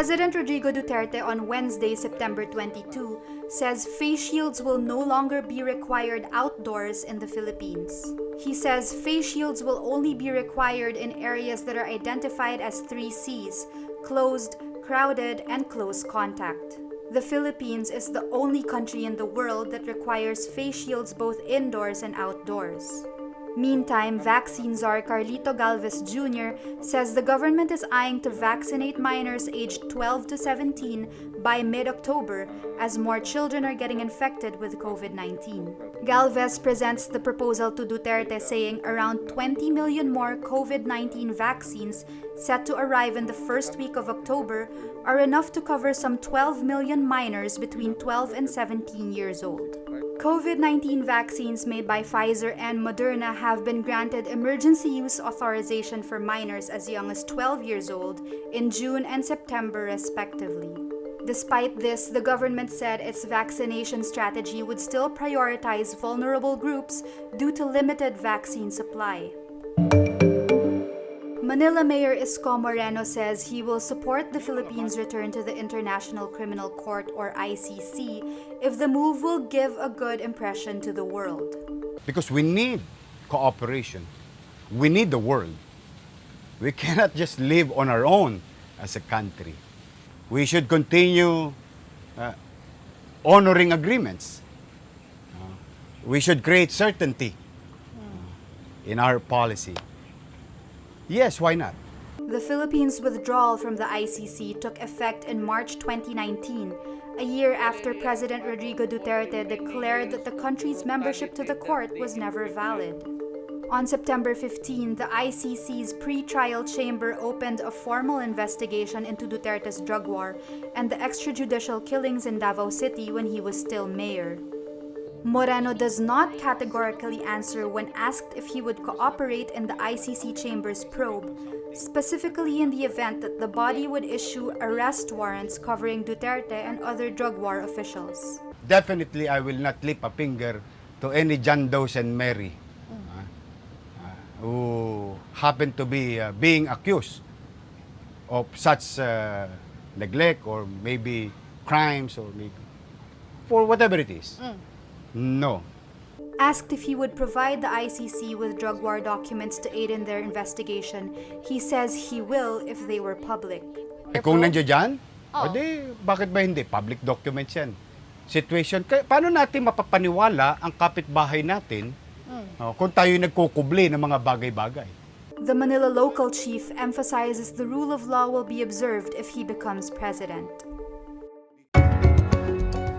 President Rodrigo Duterte on Wednesday, September 22, says face shields will no longer be required outdoors in the Philippines. He says face shields will only be required in areas that are identified as 3 Cs: closed, crowded, and close contact. The Philippines is the only country in the world that requires face shields both indoors and outdoors. Meantime, vaccine czar Carlito Galvez Jr. says the government is eyeing to vaccinate minors aged 12 to 17 by mid-October as more children are getting infected with COVID-19. Galvez presents the proposal to Duterte, saying around 20 million more COVID-19 vaccines set to arrive in the first week of October are enough to cover some 12 million minors between 12 and 17 years old. COVID-19 vaccines made by Pfizer and Moderna have been granted emergency use authorization for minors as young as 12 years old in June and September, respectively. Despite this, the government said its vaccination strategy would still prioritize vulnerable groups due to limited vaccine supply. Manila Mayor Isko Moreno says he will support the Philippines' return to the International Criminal Court or ICC if the move will give a good impression to the world. Because we need cooperation. We need the world. We cannot just live on our own as a country. We should continue honoring agreements. We should create certainty in our policy. Yes, why not? The Philippines' withdrawal from the ICC took effect in March 2019, a year after President Rodrigo Duterte declared that the country's membership to the court was never valid. On September 15, the ICC's pre-trial chamber opened a formal investigation into Duterte's drug war and the extrajudicial killings in Davao City when he was still mayor. Moreno does not categorically answer when asked if he would cooperate in the ICC chamber's probe, specifically in the event that the body would issue arrest warrants covering Duterte and other drug war officials. Definitely, I will not lift a finger to any John Does and Mary who happen to be being accused of such neglect or maybe crimes or maybe for whatever it is. No. Asked if he would provide the ICC with drug war documents to aid in their investigation, he says he will if they were public. Kung nandiyan dyan, o di, bakit ba hindi? Public documents yan. Situation, paano natin mapapaniwala ang kapitbahay natin kung tayo nagkukubli ng mga bagay-bagay? The Manila local chief emphasizes the rule of law will be observed if he becomes president.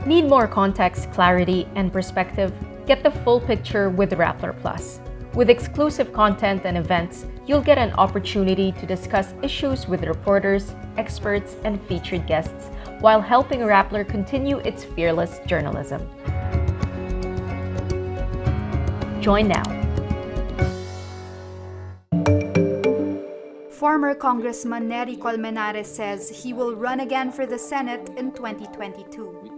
Need more context, clarity, and perspective? Get the full picture with Rappler Plus. With exclusive content and events, you'll get an opportunity to discuss issues with reporters, experts, and featured guests while helping Rappler continue its fearless journalism. Join now. Former Congressman Neri Colmenares says he will run again for the Senate in 2022.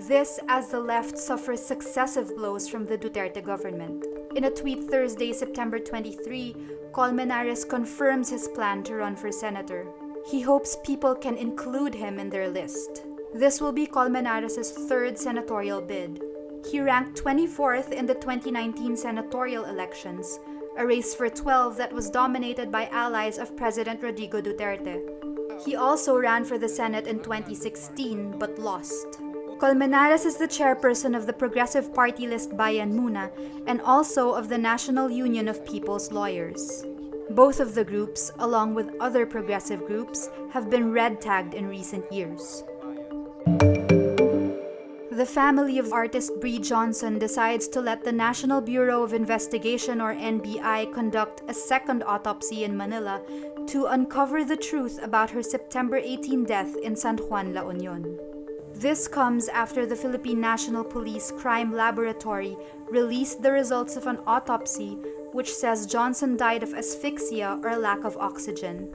This as the left suffers successive blows from the Duterte government. In a tweet Thursday, September 23, Colmenares confirms his plan to run for senator. He hopes people can include him in their list. This will be Colmenares' third senatorial bid. He ranked 24th in the 2019 senatorial elections, a race for 12 that was dominated by allies of President Rodrigo Duterte. He also ran for the Senate in 2016 but lost. Colmenares is the chairperson of the Progressive Party list Bayan Muna and also of the National Union of People's Lawyers. Both of the groups, along with other progressive groups, have been red-tagged in recent years. The family of artist Bree Jonson decides to let the National Bureau of Investigation or NBI conduct a second autopsy in Manila to uncover the truth about her September 18 death in San Juan, La Union. This comes after the Philippine National Police Crime Laboratory released the results of an autopsy which says Johnson died of asphyxia or lack of oxygen.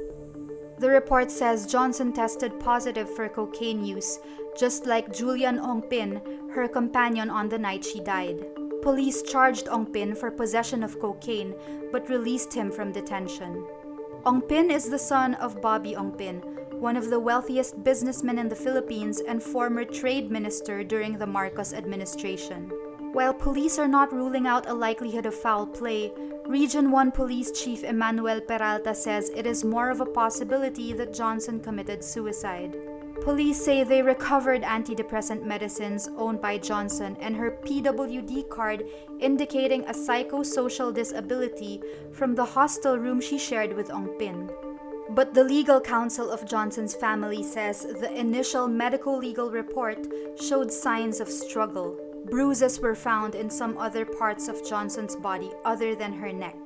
The report says Johnson tested positive for cocaine use, just like Julian Ongpin, her companion on the night she died. Police charged Ongpin for possession of cocaine but released him from detention. Ongpin is the son of Bobby Ongpin, one of the wealthiest businessmen in the Philippines and former trade minister during the Marcos administration. While police are not ruling out a likelihood of foul play, Region 1 Police Chief Emmanuel Peralta says it is more of a possibility that Johnson committed suicide. Police say they recovered antidepressant medicines owned by Johnson and her PWD card indicating a psychosocial disability from the hostel room she shared with Ong Pin. But the legal counsel of Johnson's family says the initial medical legal report showed signs of struggle. Bruises were found in some other parts of Johnson's body other than her neck.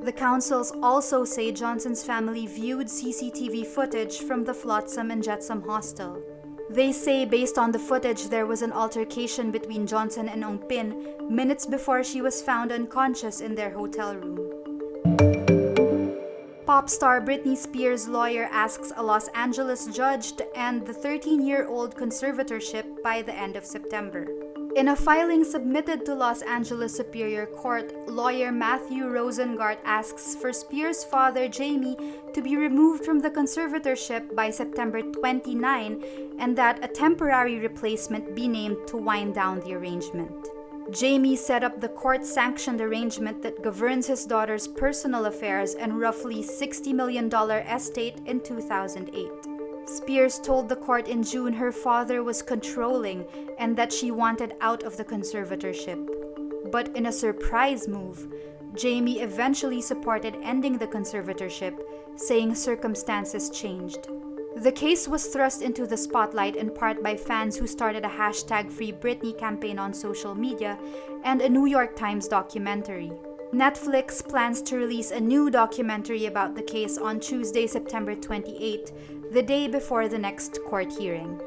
The counsels also say Johnson's family viewed CCTV footage from the Flotsam and Jetsam hostel. They say based on the footage there was an altercation between Johnson and Ong Pin minutes before she was found unconscious in their hotel room. Pop star Britney Spears' lawyer asks a Los Angeles judge to end the 13-year-old conservatorship by the end of September. In a filing submitted to Los Angeles Superior Court, lawyer Matthew Rosengart asks for Spears' father Jamie to be removed from the conservatorship by September 29 and that a temporary replacement be named to wind down the arrangement. Jamie set up the court-sanctioned arrangement that governs his daughter's personal affairs and roughly $60 million estate in 2008. Spears told the court in June her father was controlling and that she wanted out of the conservatorship. But in a surprise move, Jamie eventually supported ending the conservatorship, saying circumstances changed. The case was thrust into the spotlight in part by fans who started a #FreeBritney campaign on social media and a New York Times documentary. Netflix plans to release a new documentary about the case on Tuesday, September 28, the day before the next court hearing.